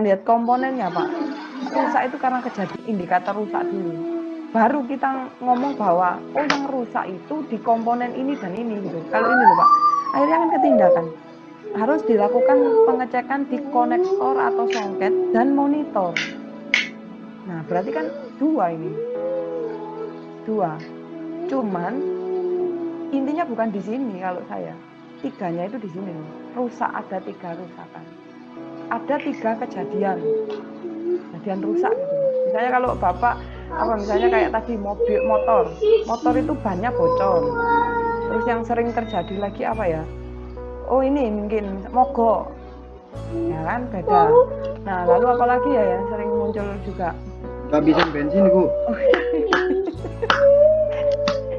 lihat komponennya Pak, rusak itu karena kejadian indikator rusak dulu. Baru kita ngomong bahwa oh yang rusak itu di komponen ini dan ini gitu. Kalau ini loh Pak, akhirnya kan ketindakan. Harus dilakukan pengecekan di konektor atau soket dan monitor. Nah berarti kan dua ini, dua. Cuman intinya bukan di sini kalau saya. Tiganya itu di sini. Rusak ada 3 rusakan. Ada 3 kejadian rusak gitu. Misalnya kalau Bapak misalnya kayak tadi motor itu bannya bocor. Terus yang sering terjadi lagi apa ya? Oh ini mungkin mogok. Ya kan beda. Nah, lalu apalagi ya yang sering muncul juga? Kehabisan bensin, Bu.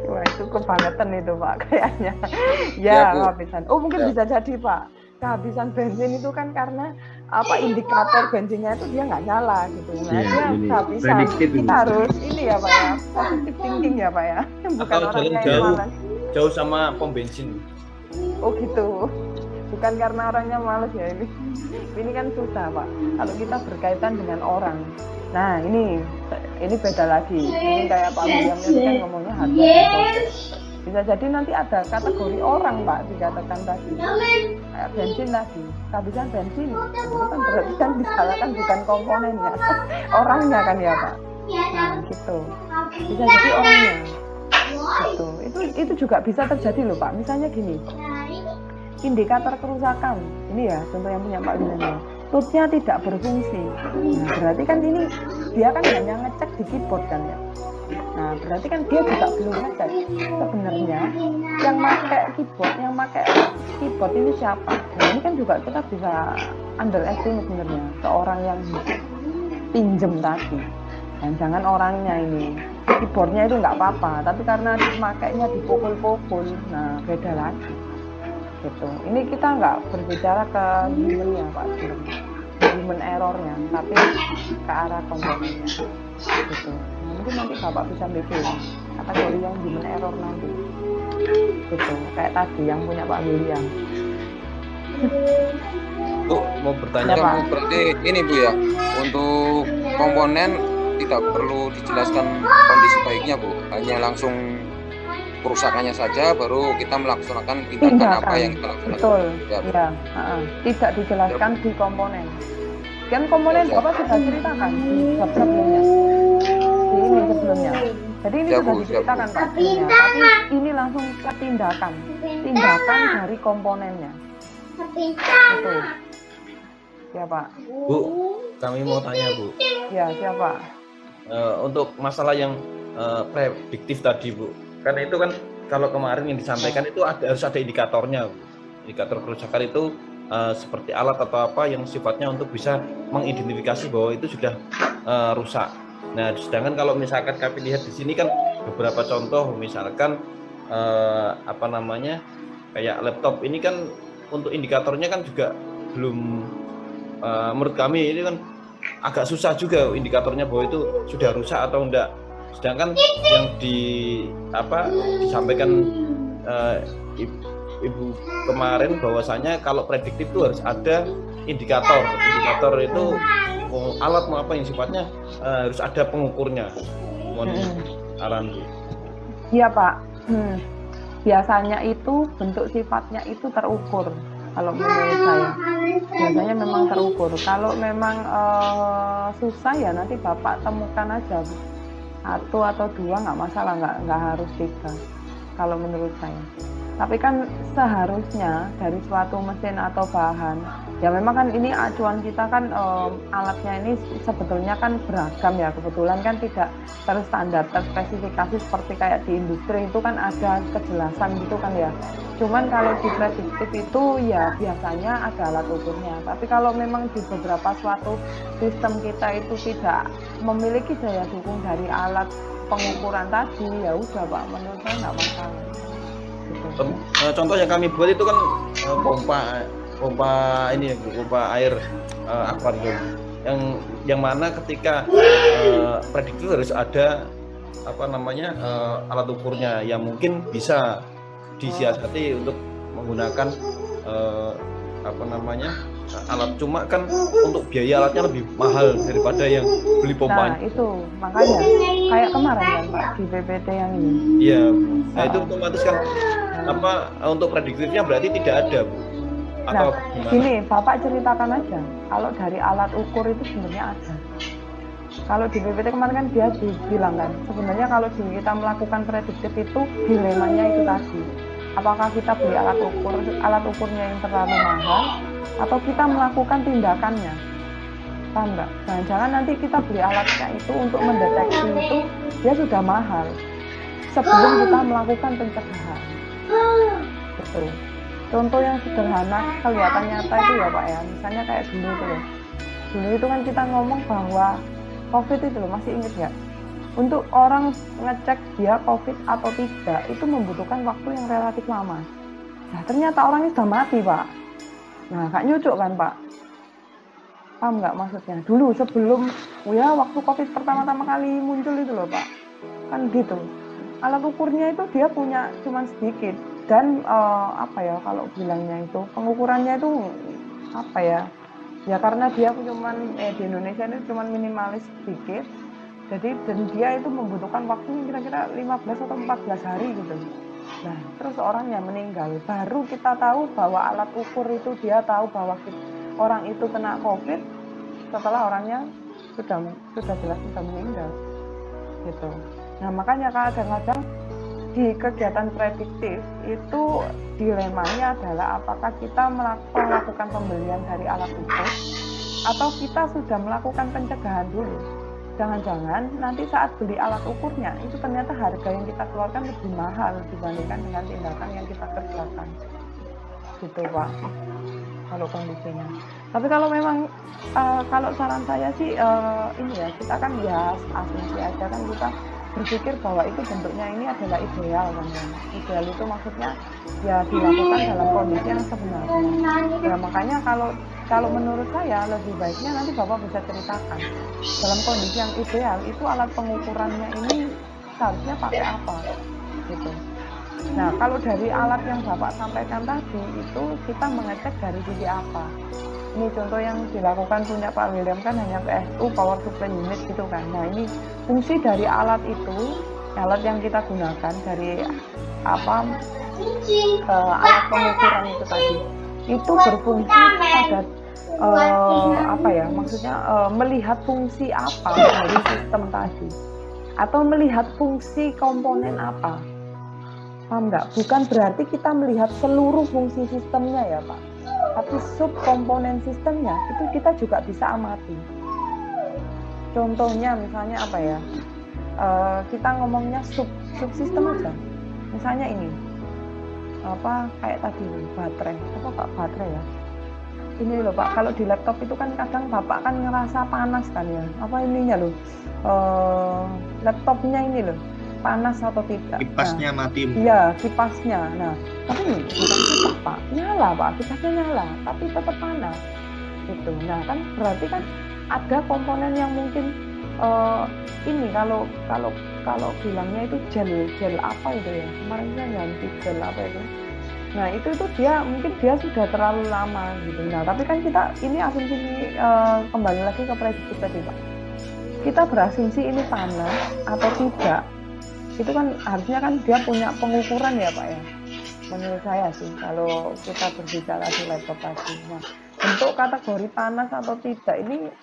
Wah, itu kebangetan itu, Pak, kayaknya. Ya, kehabisan. Oh, mungkin bisa jadi, Pak. Kehabisan bensin itu kan karena indikator bensinnya itu dia nggak nyala gitu. Nah, dia kehabisan. Kita harus ini ya Pak ya, positive thinking ya Pak ya. Bukan orangnya yang malas. Jauh sama pom bensin. Oh gitu. Bukan karena orangnya malas ya ini. Ini kan susah Pak. Kalau kita berkaitan dengan orang. Nah ini beda lagi. Ini kayak Pak William ini kan ngomongnya harga. Bisa jadi nanti ada kategori orang Pak dikatakan tadi kayak bensin tadi, kehabisan bensin itu kan berarti kan disalahkan bukan komponennya, orangnya kan ya Pak. Nah gitu, bisa jadi orangnya gitu. Itu juga bisa terjadi loh Pak. Misalnya gini, indikator kerusakan ini ya contoh yang punya Pak William, tutnya tidak berfungsi. Nah berarti kan ini dia kan hanya ngecek di keyboard kan ya. Nah berarti kan dia juga belum ngecek sebenarnya yang pakai keyboard ini siapa. Nah ini kan juga kita bisa underestimate sebenarnya seorang yang pinjem tadi. Dan jangan orangnya ini, keyboardnya itu nggak apa-apa, tapi karena makainya dipukul-pukul, nah beda lagi gitu. Ini kita nggak berbicara ke human-nya Pak, human error-nya, tapi ke arah komponennya gitu. Mungkin nanti Bapak bisa bikin kategori yang human error nanti gitu, kayak tadi yang punya Pak William. Mau bertanya ya, berarti ini Bu ya, untuk komponen tidak perlu dijelaskan kondisi baiknya Bu, hanya langsung kerusakannya saja baru kita melaksanakan tindakan apa yang kita lakukan. Betul ya, tidak dijelaskan di komponen. Kan komponen Bapak sudah ceritakan di sebelumnya. Ini sebelumnya. Jadi ini sudah diceritakan Pak sebelumnya, tapi ini langsung ke tindakan dari komponennya. Betul. Ya Pak. Bu, kami mau tanya Bu. Ya siapa? Untuk masalah yang prediktif tadi Bu, kan itu kan kalau kemarin yang disampaikan itu harus ada indikatornya Bu. Indikator kerusakan itu seperti alat atau apa yang sifatnya untuk bisa mengidentifikasi bahwa itu sudah rusak. Nah, sedangkan kalau misalkan kami lihat di sini kan beberapa contoh, misalkan kayak laptop ini kan untuk indikatornya kan juga belum, menurut kami ini kan agak susah juga indikatornya bahwa itu sudah rusak atau enggak. Sedangkan yang disampaikan Ibu kemarin bahwasanya kalau prediktif itu harus ada indikator itu alat mau apa yang sifatnya harus ada pengukurnya. Mohon arahan Bu. Iya Pak. Biasanya itu bentuk sifatnya itu terukur. Kalau menurut saya biasanya memang terukur. Kalau memang susah ya nanti Bapak temukan aja 1 atau 2 nggak masalah, nggak harus 3 kalau menurut saya. Tapi kan seharusnya dari suatu mesin atau bahan, ya memang kan ini acuan kita kan alatnya ini sebetulnya kan beragam ya, kebetulan kan tidak terstandar, terspesifikasi seperti kayak di industri itu kan ada kejelasan gitu kan ya. Cuman kalau di prediktif itu ya biasanya ada alat ukurnya, tapi kalau memang di beberapa suatu sistem kita itu tidak memiliki daya dukung dari alat pengukuran tadi, ya udah Pak, menurut saya nggak masalah. Contoh yang kami buat itu kan pompa air akuarium yang mana ketika prediktif harus ada alat ukurnya yang mungkin bisa disiasati untuk menggunakan alat, cuma kan untuk biaya alatnya lebih mahal daripada yang beli Nah, pompanya. itu makanya kayak kemarin kan Pak di PPT yang ini. Iya, Bu. Nah itu otomatis kan apa untuk prediktifnya berarti tidak ada, Bu. Atau Nah, gimana? gini, Bapak ceritakan aja. Kalau dari alat ukur itu sebenarnya ada. Kalau di PPT kemarin kan dia bilang kan, sebenarnya kalau kita melakukan prediktif itu dilemanya itu tadi. Apakah kita beli alat ukurnya yang terlalu mahal, atau kita melakukan tindakannya? Paham nggak? Jangan-jangan nanti kita beli alatnya itu untuk mendeteksi itu dia sudah mahal sebelum kita melakukan pencegahan. Gitu. Contoh yang sederhana kelihatan nyata itu ya Pak ya, misalnya kayak dulu itu loh. Dulu itu kan kita ngomong bahwa COVID itu loh, masih ingat nggak? Untuk orang ngecek dia COVID atau tidak itu membutuhkan waktu yang relatif lama. Nah ternyata orangnya sudah mati Pak. Nah gak nyucuk kan Pak? Paham nggak maksudnya? Dulu sebelum ya waktu COVID pertama-tama kali muncul itu loh Pak. Kan gitu. Alat ukurnya itu dia punya cuman sedikit. Dan apa ya kalau bilangnya itu pengukurannya itu apa ya karena dia cuman di Indonesia ini cuman minimalis sedikit, jadi dan dia itu membutuhkan waktu kira-kira 15 atau 14 hari gitu. Nah terus orangnya meninggal, baru kita tahu bahwa alat ukur itu dia tahu bahwa orang itu kena COVID setelah orangnya sudah jelas sudah meninggal gitu. Nah makanya kadang-kadang di kegiatan prediktif itu dilemanya adalah apakah kita melakukan pembelian dari alat ukur atau kita sudah melakukan pencegahan dulu. Jangan-jangan nanti saat beli alat ukurnya itu ternyata harga yang kita keluarkan lebih mahal dibandingkan dengan tindakan yang kita kerjakan. Gitu Pak, kalau kondisinya. Tapi kalau memang kalau saran saya sih ini ya, kita kan ya asumsi aja kan, kita berpikir bahwa itu bentuknya ini adalah ideal kan ya. Ideal itu maksudnya ya dilakukan dalam kondisi yang sebenarnya. Ya makanya kalau menurut saya lebih baiknya nanti Bapak bisa ceritakan dalam kondisi yang ideal itu alat pengukurannya ini seharusnya pakai apa gitu. Nah kalau dari alat yang Bapak sampaikan tadi itu kita mengecek dari sisi apa. Ini contoh yang dilakukan punya Pak William kan hanya PSU, Power Supply Unit gitu kan. Nah ini fungsi dari alat itu, alat yang kita gunakan dari alat pengukuran itu tadi, itu berfungsi pada melihat fungsi apa dari sistem tadi, atau melihat fungsi komponen apa. Paham nggak? Bukan berarti kita melihat seluruh fungsi sistemnya ya Pak, tapi subkomponen sistemnya itu kita juga bisa amati. Contohnya misalnya apa ya, kita ngomongnya subsistem aja. Misalnya ini kayak tadi baterai, baterai ya. Ini loh Pak, kalau di laptop itu kan kadang Bapak kan ngerasa panas kan ya, laptopnya ini loh panas atau tidak. Kipasnya mati. Iya, kipasnya. Nah, tapi ini bukan kipas Pak, nyala Pak, kipasnya nyala, tapi tetap panas. Gitu. Nah, kan berarti kan ada komponen yang mungkin ini kalau bilangnya itu gel apa itu ya? Kemarin saya ganti gel apa itu. Nah, itu dia mungkin dia sudah terlalu lama gitu. Nah, tapi kan kita ini asumsi kembali lagi ke prediksi tadi Pak. Kita berasumsi ini panas atau tidak. Itu kan harusnya kan dia punya pengukuran ya Pak ya, menurut saya sih kalau kita berbicara di laptop tadi. Nah, untuk kategori panas atau tidak ini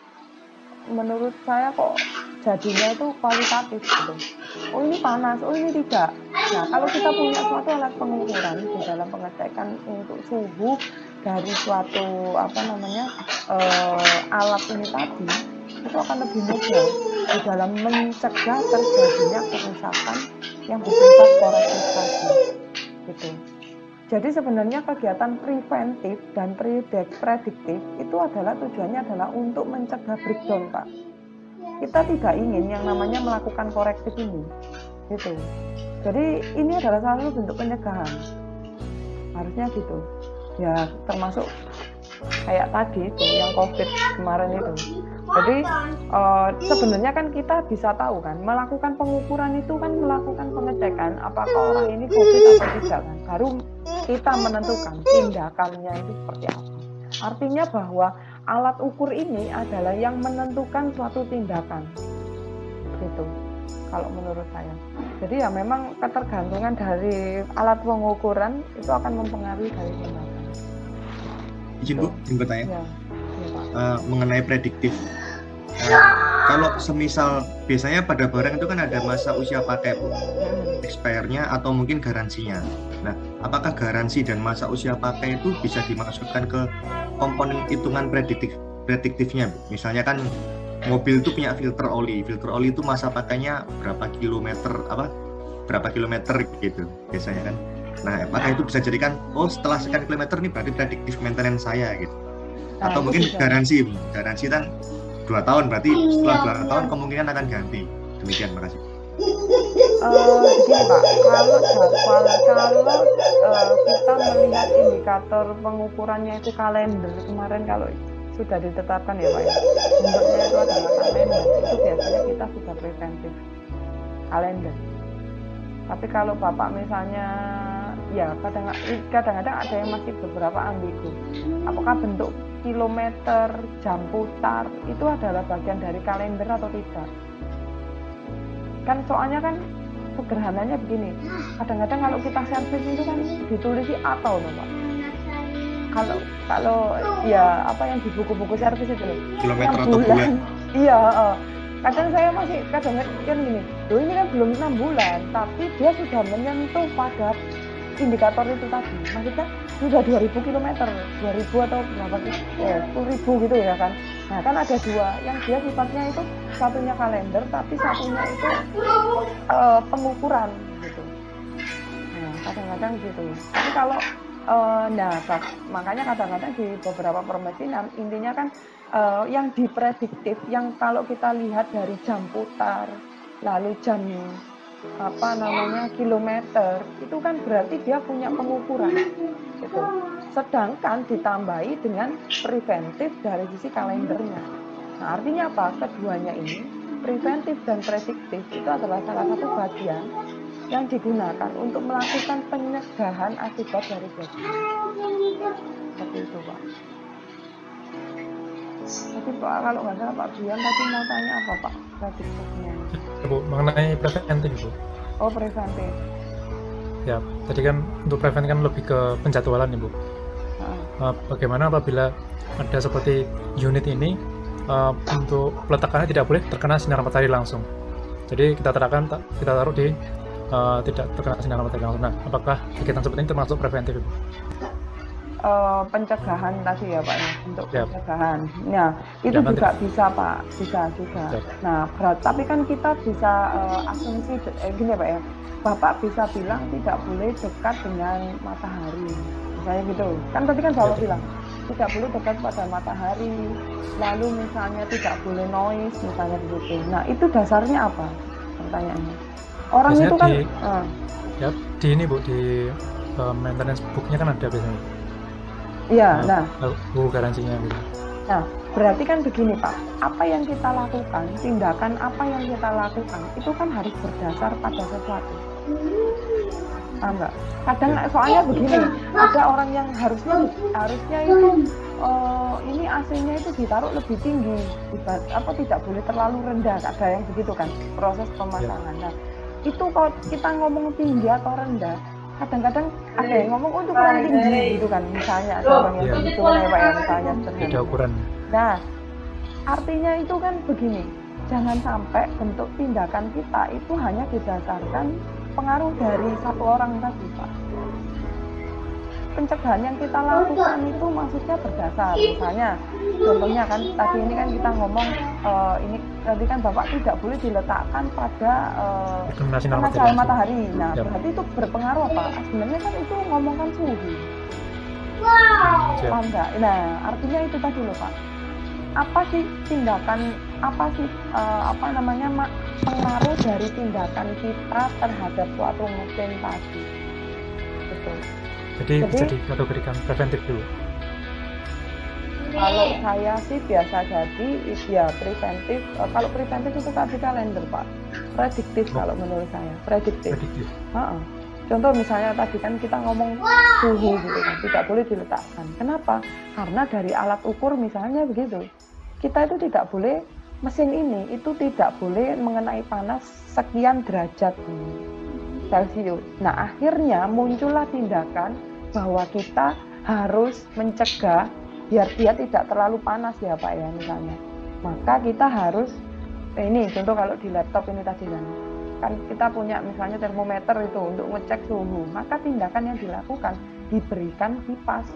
menurut saya kok jadinya itu kualitatif gitu. Oh ini panas, oh ini tidak. Nah kalau kita punya suatu alat pengukuran di dalam pengecekan untuk suhu dari suatu alat ini tadi, itu akan lebih mudah di dalam mencegah terjadinya kerusakan yang bersifat korektif tadi, gitu. Jadi sebenarnya kegiatan preventif dan prediktif itu adalah tujuannya adalah untuk mencegah breakdown Pak. Kita tidak ingin yang namanya melakukan korektif ini, gitu. Jadi ini adalah salah satu bentuk pencegahan, harusnya gitu. Ya termasuk kayak tadi itu yang COVID kemarin itu. Jadi sebenarnya kan kita bisa tahu kan, melakukan pengukuran itu kan melakukan pengecekan apakah orang ini COVID atau tidak kan. Baru kita menentukan tindakannya itu seperti apa. Artinya bahwa alat ukur ini adalah yang menentukan suatu tindakan. Gitu. Kalau menurut saya. Jadi ya memang ketergantungan dari alat pengukuran itu akan mempengaruhi dari tindakan. Izin Bu, izin bertanya. Ya, Pak. Mengenai prediktif. Kalau semisal biasanya pada barang itu kan ada masa usia pakai Bu, expire-nya atau mungkin garansinya. Nah, apakah garansi dan masa usia pakai itu bisa dimasukkan ke komponen hitungan prediktifnya Bu? Misalnya kan mobil itu punya filter oli itu masa pakainya berapa kilometer gitu biasanya kan. Nah, apakah itu bisa jadikan setelah sekian kilometer nih berarti prediktif maintenance saya gitu. Atau mungkin garansi kan 2 tahun, berarti setelah 2 tahun kemungkinan akan ganti. Demikian, makasih. Begini Pak, kalau kita melihat indikator pengukurannya itu kalender kemarin, kalau sudah ditetapkan ya Pak ya, bentuknya itu adalah kalender, itu biasanya kita sudah preventif kalender. Tapi kalau Bapak misalnya ya kadang-kadang ada yang masih beberapa ambigu. Apakah bentuk kilometer, jam putar itu adalah bagian dari kalender atau tidak? Kan soalnya kan sederhananya begini, kadang-kadang kalau kita servis itu kan ditulisi atau Pak. Kalau ya apa yang di buku-buku servis itu kilometer atau bulan. Iya, kadang saya masih kan gini, ini kan belum 6 bulan, tapi dia sudah menyentuh pada indikator itu tadi. Maksudnya sudah 2000 km, 2000 atau berapa sih? 10.000 gitu ya kan. Nah kan ada dua, yang dia sifatnya itu satunya kalender, tapi satunya itu pengukuran gitu. Nah kadang-kadang gitu. Tapi kalau makanya kadang-kadang di beberapa permesinan intinya kan yang diprediktif, yang kalau kita lihat dari jam putar, lalu jam kilometer, itu kan berarti dia punya pengukuran gitu. Sedangkan ditambahi dengan preventif dari sisi kalendernya. Nah artinya apa? Keduanya ini, preventif dan prediktif, itu adalah salah satu bagian yang digunakan untuk melakukan pencegahan akibat dari kejadian. Seperti itu Pak. Tapi Pak, kalau nggak salah Pak Bian tadi mau tanya apa Pak? Prediktifnya. Bu, mengenai preventif Bu. Oh preventif. Ya, tadi kan untuk preventif kan lebih ke penjadwalan nih Bu. Bagaimana apabila ada seperti unit ini untuk peletakannya tidak boleh terkena sinar matahari langsung. Jadi kita taruh di tidak terkena sinar matahari langsung. Nah, apakah kegiatan seperti ini termasuk preventif Bu? Pencegahan tadi ya Pak ya, untuk pencegahan. Nah itu juga bisa Pak, bisa juga. Nah tapi kan kita bisa asumsi gini Pak ya, Bapak bisa bilang tidak boleh dekat dengan matahari, misalnya gitu. Kan tadi kan Bapak bilang tidak boleh dekat pada matahari, lalu misalnya tidak boleh noise, misalnya begitu. Nah itu dasarnya apa? Pertanyaannya. Orang biasanya itu kan di ini Bu, di maintenance book-nya kan ada biasanya. Iya, buku garansinya gitu. Nah, berarti kan begini Pak, apa yang kita lakukan, tindakan apa yang kita lakukan, itu kan harus berdasar pada sesuatu. Enggak. Kadang soalnya begini, ada orang yang harusnya itu ini AC-nya itu ditaruh lebih tinggi, tidak boleh terlalu rendah, ada yang begitu kan proses pemasangan. Nah, itu kalau kita ngomong tinggi atau rendah, kadang-kadang ada yang ngomong untuk kurang tinggi gitu kan, misalnya ada orang yang begitu ya Pak ya, misalnya beda ukuran. Nah artinya itu kan begini, jangan sampai bentuk tindakan kita itu hanya didasarkan pengaruh dari satu orang tadi Pak. Pencegahan yang kita lakukan itu maksudnya berdasar, misalnya contohnya kan tadi ini kan kita ngomong ini tadi kan Bapak tidak boleh diletakkan pada cahaya matahari. Nah berarti itu berpengaruh apa? Sebenarnya kan itu ngomongkan suhu. Paham nggak? Nah artinya itu tadi loh Pak. Apa sih tindakan, pengaruh dari tindakan kita terhadap suatu mesin tadi? Betul. Jadi bisa dikategorikan preventif dulu. Kalau saya sih biasa jadi ya preventif. Kalau preventif itu tadi kalender Pak. Prediktif kalau menurut saya. Prediktif. Contoh misalnya tadi kan kita ngomong suhu gitu kan, tidak boleh diletakkan. Kenapa? Karena dari alat ukur misalnya begitu. Kita itu tidak boleh, mesin ini itu tidak boleh mengenai panas sekian derajat Celcius. Nah, akhirnya muncullah tindakan bahwa kita harus mencegah biar dia tidak terlalu panas ya Pak ya misalnya. Maka kita harus, ini contoh kalau di laptop ini tadi kan kita punya misalnya termometer itu untuk ngecek suhu, maka tindakan yang dilakukan diberikan kipas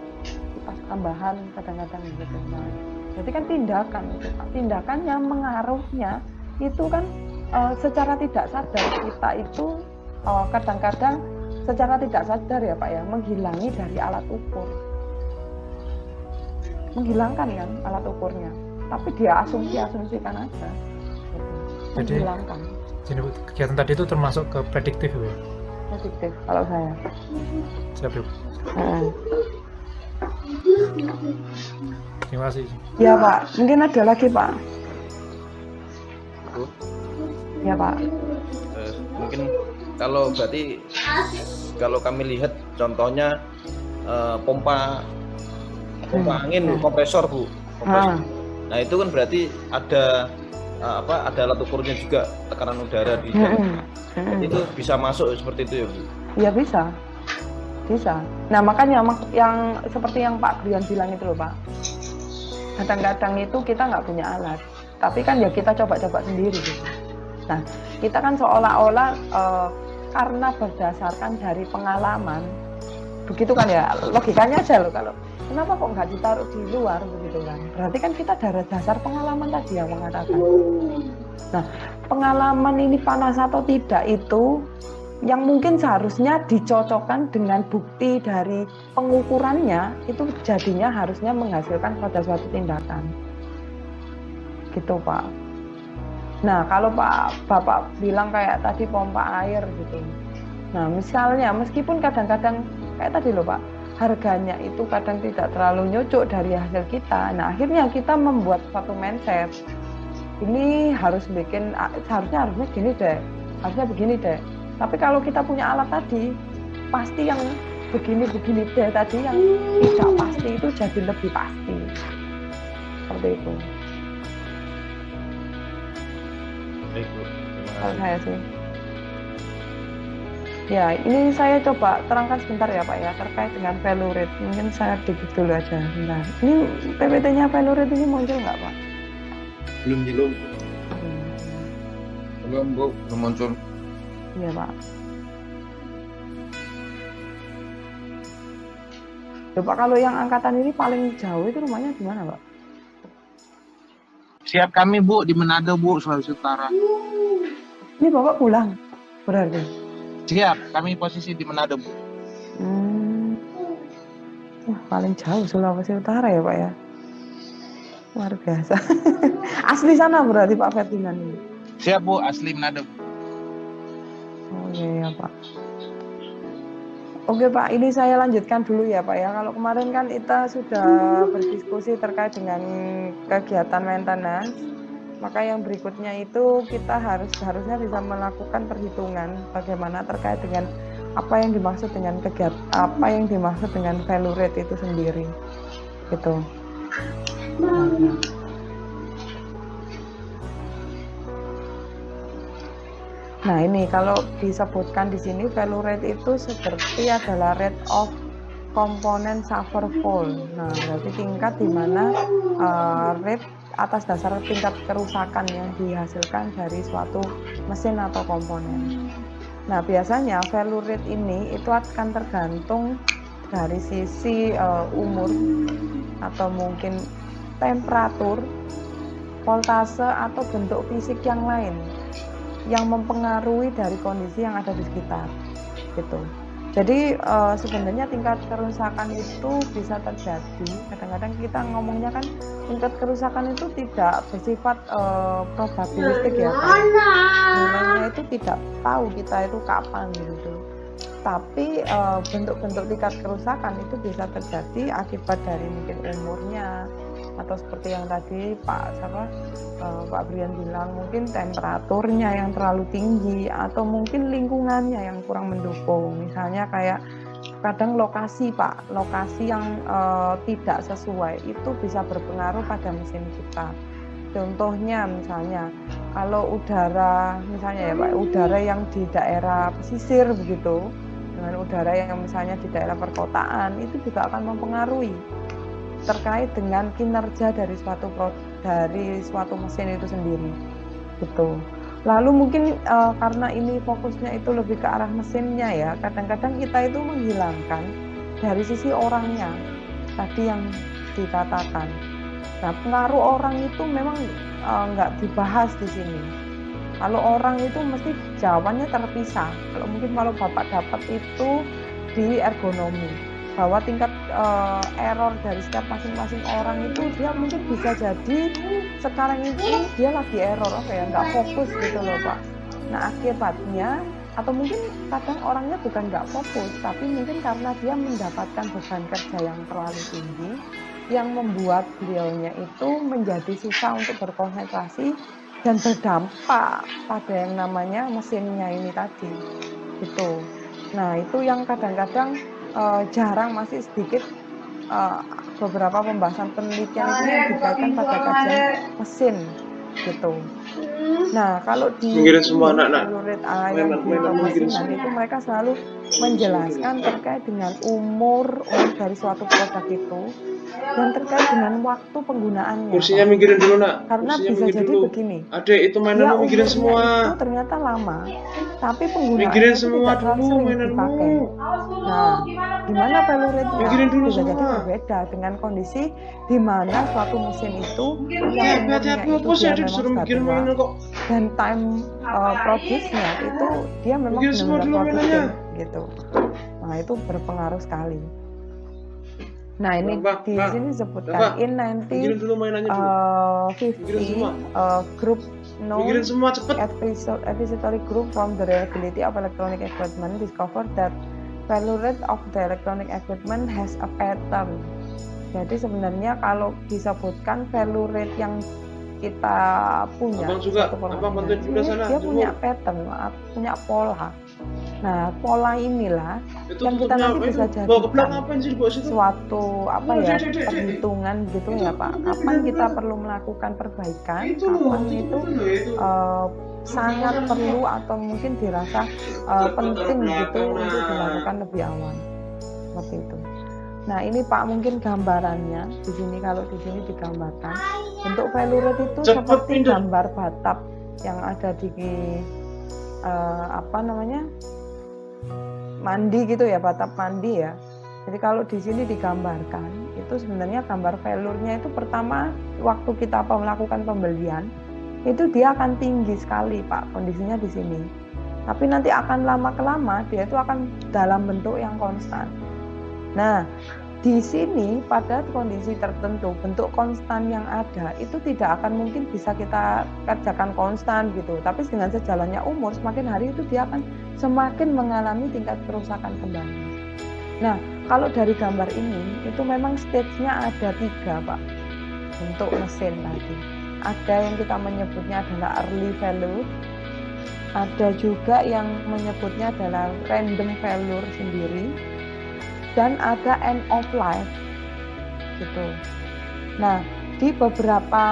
tambahan kadang-kadang gitu. Nah, jadi kan tindakan yang mengaruhnya itu kan secara tidak sadar kita itu kadang-kadang secara tidak sadar ya Pak ya menghilangi dari alat ukur, menghilangkan kan alat ukurnya, tapi dia asumsikan aja, Jadi menghilangkan. Jadi kegiatan tadi itu termasuk ke prediktif ya? Prediktif kalau saya. Siap Ibu. Terima kasih. Ya Pak, mungkin ada lagi Pak. Bu. Ya Pak. Mungkin kalau berarti kalau kami lihat contohnya pompa angin kompresor Bu. Nah itu kan berarti ada ada alat ukurnya juga tekanan udara di dalam. Itu bisa masuk seperti itu ya Bu? Ya bisa. Nah makanya yang seperti yang Pak Brian bilang itu loh Pak. Kadang-kadang itu kita nggak punya alat, tapi kan ya kita coba-coba sendiri gitu. Nah kita kan seolah-olah karena berdasarkan dari pengalaman, begitu kan ya logikanya aja loh kalau kenapa kok nggak ditaruh di luar begitu kan? Berarti kan kita dari dasar pengalaman tadi yang mengatakan. Nah, pengalaman ini panas atau tidak itu yang mungkin seharusnya dicocokkan dengan bukti dari pengukurannya itu jadinya harusnya menghasilkan pada suatu tindakan. Gitu Pak. Nah, kalau Bapak bilang kayak tadi pompa air gitu. Nah, misalnya meskipun kadang-kadang kayak tadi loh Pak, harganya itu kadang tidak terlalu nyocok dari hasil kita. Nah, akhirnya kita membuat suatu mindset. Ini harusnya gini deh. Harusnya begini deh. Tapi kalau kita punya alat tadi, pasti yang begini-begini deh tadi yang tidak pasti itu jadi lebih pasti. Seperti itu. Baik Bu. Kalau saya sih. Ya, ini saya coba terangkan sebentar ya Pak ya terkait dengan value rate. Mungkin saya dikit dulu aja. Bentar. Ini PPT-nya value rate ini muncul nggak Pak? Belum. Belum Bu, belum muncul. Iya Pak. Ya Pak, kalau yang angkatan ini paling jauh itu rumahnya di mana Pak? Siap kami Bu di Manado Bu, Sulawesi Utara. Ini Bapak pulang berarti? Siap, kami posisi di Manado Bu. Wah, paling jauh Sulawesi Utara ya Pak ya. Luar biasa. Asli sana berarti Pak Ferdinand ini. Siap Bu, asli Manado Bu. Oh iya Pak. Oke Pak, ini saya lanjutkan dulu ya Pak ya. Kalau kemarin kan kita sudah berdiskusi terkait dengan kegiatan maintenance, maka yang berikutnya itu kita harusnya bisa melakukan perhitungan bagaimana terkait dengan apa yang dimaksud dengan value rate itu sendiri, gitu. Nah ini kalau disebutkan di sini value rate itu seperti adalah rate of component suffer fall. Nah berarti tingkat di mana rate atas dasar tingkat kerusakan yang dihasilkan dari suatu mesin atau komponen. Nah biasanya value rate ini itu akan tergantung dari sisi umur atau mungkin temperatur, voltase atau bentuk fisik yang lain yang mempengaruhi dari kondisi yang ada di sekitar gitu. Jadi sebenarnya tingkat kerusakan itu bisa terjadi. Kadang-kadang kita ngomongnya kan tingkat kerusakan itu tidak bersifat probabilistik ya Pak. Nilainya itu tidak tahu kita itu kapan gitu. Tapi bentuk-bentuk tingkat kerusakan itu bisa terjadi akibat dari mungkin umurnya, atau seperti yang tadi Pak Brian bilang, mungkin temperaturnya yang terlalu tinggi atau mungkin lingkungannya yang kurang mendukung. Misalnya kayak kadang lokasi yang tidak sesuai itu bisa berpengaruh pada mesin kita. Contohnya misalnya kalau udara misalnya ya Pak, udara yang di daerah pesisir begitu dengan udara yang misalnya di daerah perkotaan itu juga akan mempengaruhi terkait dengan kinerja dari suatu mesin itu sendiri gitu. Lalu mungkin karena ini fokusnya itu lebih ke arah mesinnya ya, kadang-kadang kita itu menghilangkan dari sisi orangnya tadi yang dikatakan. Nah, pengaruh orang itu memang nggak dibahas di sini. Kalau orang itu mesti jawabannya terpisah. Kalau Bapak dapat itu di ergonomi, bahwa tingkat error dari setiap masing-masing orang itu dia mungkin bisa jadi sekarang ini dia lagi error nggak fokus gitu loh Pak. Nah akibatnya atau mungkin kadang orangnya bukan nggak fokus, tapi mungkin karena dia mendapatkan beban kerja yang terlalu tinggi yang membuat beliaunya itu menjadi susah untuk berkonsentrasi dan berdampak pada yang namanya mesinnya ini tadi gitu. Nah itu yang kadang-kadang jarang, masih sedikit beberapa pembahasan penelitian itu yang dikaitkan pada kajian mesin gitu. Nah kalau di Fellowrate yang di pemesinan itu mereka selalu menjelaskan terkait dengan umur dari suatu produk itu dan terkait dengan waktu penggunaannya. Kursinya mikirin dulu nak. Karena Kursinya bisa mikir jadi dulu. begini. Adek itu mainanmu mikirin semua. Itu ternyata lama, tapi penggunaannya Mikirin itu semua tidak terlalu dulu sering mainanmu. dipakai. Nah, gimana Fellowrate-nya Mikirin dulu bisa jadi semua. berbeda dengan kondisi di mana suatu mesin itu yang Hebat umurnya aku itu sih dia adek memang disuruh sudah mikirin tua mainan kok. dan time produce-nya itu dia memang Mikirin semua benar-benar dulu produktif mainannya. gitu. Nah, itu berpengaruh sekali. Nah, ini Bang, di Bang, sini disebutkan Bang, in mikirin dulu mainannya dulu. Mikirin semua. 50 group known Mikirin semua cepet. advisory group from the reliability of electronic equipment discovered that value rate of the electronic equipment has a pattern. Jadi sebenarnya kalau disebutkan value rate yang kita punya, Abang juga, satu abang pemasinan, bantuin bunda ini sana, dia jemur. punya pattern, punya pola. Nah, pola inilah Itu yang kita tutupnya nanti apa bisa itu? Bawa ke belakang jadikan ngapain sih dibawa situ? suatu Dek. perhitungan gitu ya Pak. Kapan kita perlu melakukan perbaikan, Itu loh, kapan itu sangat perlu atau mungkin dirasa penting gitu untuk dilakukan lebih awal. Seperti itu. Nah ini Pak mungkin gambarannya di sini, kalau di sini digambarkan bentuk value rate itu Cepet, seperti pindah. gambar batap yang ada di mandi gitu ya, batap mandi ya. Jadi kalau di sini digambarkan itu sebenarnya gambar value-nya itu pertama waktu kita melakukan pembelian itu dia akan tinggi sekali Pak kondisinya di sini. Tapi nanti akan lama-kelama dia itu akan dalam bentuk yang konstan. Nah, di sini pada kondisi tertentu bentuk konstan yang ada itu tidak akan mungkin bisa kita kerjakan konstan gitu. Tapi dengan sejalannya umur semakin hari itu dia akan semakin mengalami tingkat kerusakan kembali. Nah, kalau dari gambar ini itu memang stage-nya ada 3 Pak untuk mesin tadi. Ada yang kita menyebutnya adalah early failure, ada juga yang menyebutnya adalah random failure sendiri, dan ada end of life gitu. Nah di beberapa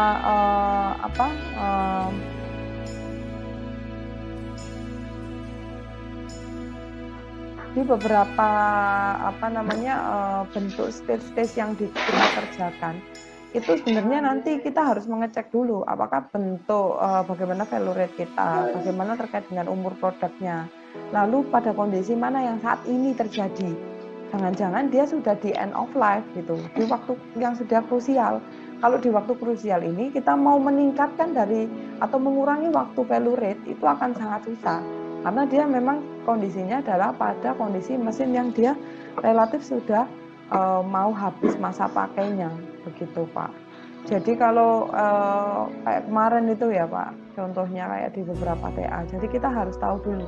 bentuk stage-stage yang kita kerjakan itu sebenarnya nanti kita harus mengecek dulu apakah bentuk bagaimana value rate kita, bagaimana terkait dengan umur produknya, lalu pada kondisi mana yang saat ini terjadi. Jangan-jangan dia sudah di end of life gitu, di waktu yang sudah krusial. Kalau di waktu krusial ini kita mau meningkatkan dari atau mengurangi waktu value rate itu akan sangat susah. Karena dia memang kondisinya adalah pada kondisi mesin yang dia relatif sudah mau habis masa pakainya, begitu Pak. Jadi kalau kayak kemarin itu ya Pak, contohnya kayak di beberapa TA, jadi kita harus tahu dulu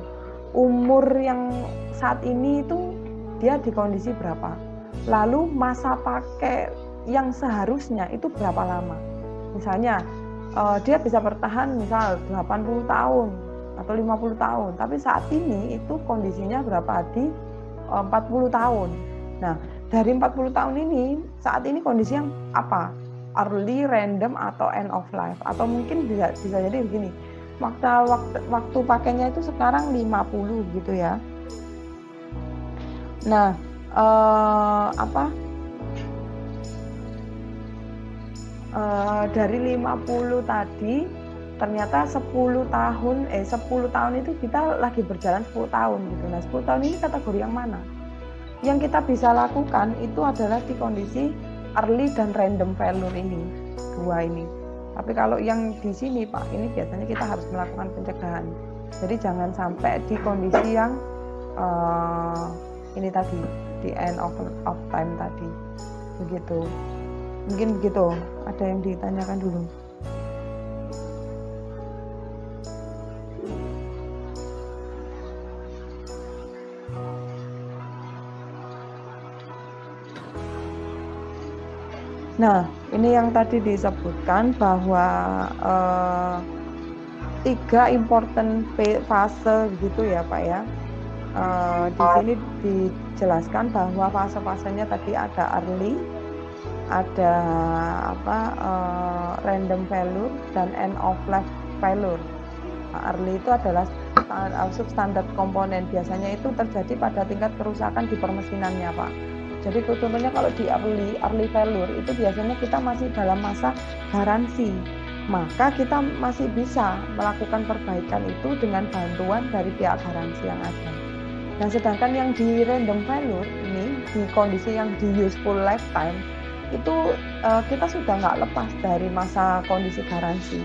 umur yang saat ini itu dia di kondisi berapa, lalu masa pakai yang seharusnya itu berapa lama. Misalnya dia bisa bertahan misal 80 tahun atau 50 tahun, tapi saat ini itu kondisinya berapa di 40 tahun. Nah, dari 40 tahun ini, saat ini kondisi yang apa? Early, random, atau end of life. Atau mungkin bisa jadi begini, waktu pakainya itu sekarang 50 gitu ya. Nah, dari 50 tadi ternyata 10 tahun itu kita lagi berjalan 10 tahun gitu. Nah, 10 tahun ini kategori yang mana? Yang kita bisa lakukan itu adalah di kondisi early dan random failure ini, dua ini. Tapi kalau yang di sini Pak, ini biasanya kita harus melakukan pencegahan. Jadi jangan sampai di kondisi yang ini tadi, di end of time tadi. Begitu. Mungkin begitu. Ada yang ditanyakan dulu. Nah, ini yang tadi disebutkan bahwa 3 important fase gitu ya Pak ya. Di sini dijelaskan bahwa fase-fasenya tadi ada early, ada random failure dan end of life failure. Nah, early itu adalah substandard komponen, biasanya itu terjadi pada tingkat kerusakan di permesinannya Pak. Jadi contohnya kalau di early failure itu biasanya kita masih dalam masa garansi, maka kita masih bisa melakukan perbaikan itu dengan bantuan dari pihak garansi yang ada. Nah, sedangkan yang di random failure ini, di kondisi yang di useful lifetime, itu kita sudah nggak lepas dari masa kondisi garansi.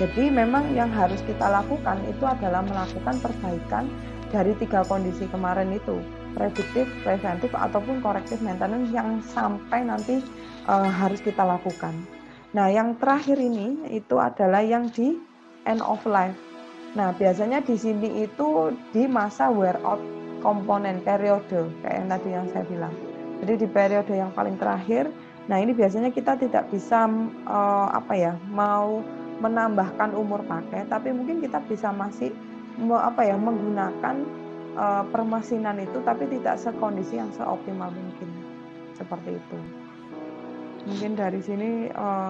Jadi memang yang harus kita lakukan itu adalah melakukan perbaikan dari 3 kondisi kemarin itu, prediktif, preventif, ataupun korektif maintenance yang sampai nanti harus kita lakukan. Nah, yang terakhir ini itu adalah yang di end of life. Nah, biasanya di sini itu di masa wear out komponen periode, kayak yang tadi yang saya bilang. Jadi di periode yang paling terakhir, nah ini biasanya kita tidak bisa mau menambahkan umur pakai, tapi mungkin kita bisa masih menggunakan permesinan itu, tapi tidak sekondisi yang seoptimal mungkin, seperti itu. Mungkin dari sini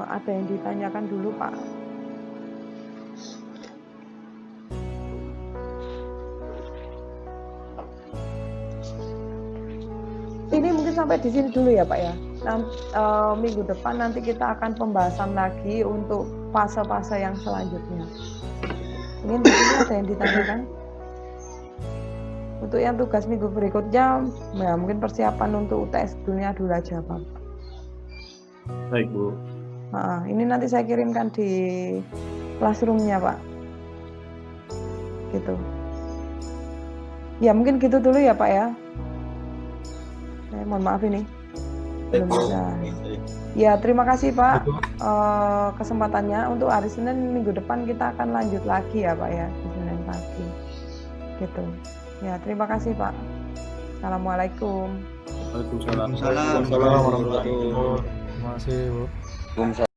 ada yang ditanyakan dulu Pak. Ini mungkin sampai di sini dulu ya Pak ya. Nah, minggu depan nanti kita akan pembahasan lagi untuk fase-fase yang selanjutnya. Mungkin di sini ada yang ditanyakan. Untuk yang tugas minggu berikutnya, ya mungkin persiapan untuk UTS dunia dulu aja Pak. Baik Bu. Nah, ini nanti saya kirimkan di classroom-nya Pak. Gitu. Ya mungkin gitu dulu ya Pak ya. Mohon maaf ini. Belum bisa. Ya terima kasih Pak kesempatannya. Untuk hari Senin minggu depan kita akan lanjut lagi ya Pak ya, di Senin pagi. Gitu. Ya, terima kasih Pak. Assalamualaikum. Waalaikumsalam. Terima kasih Bu. Waalaikumsalam.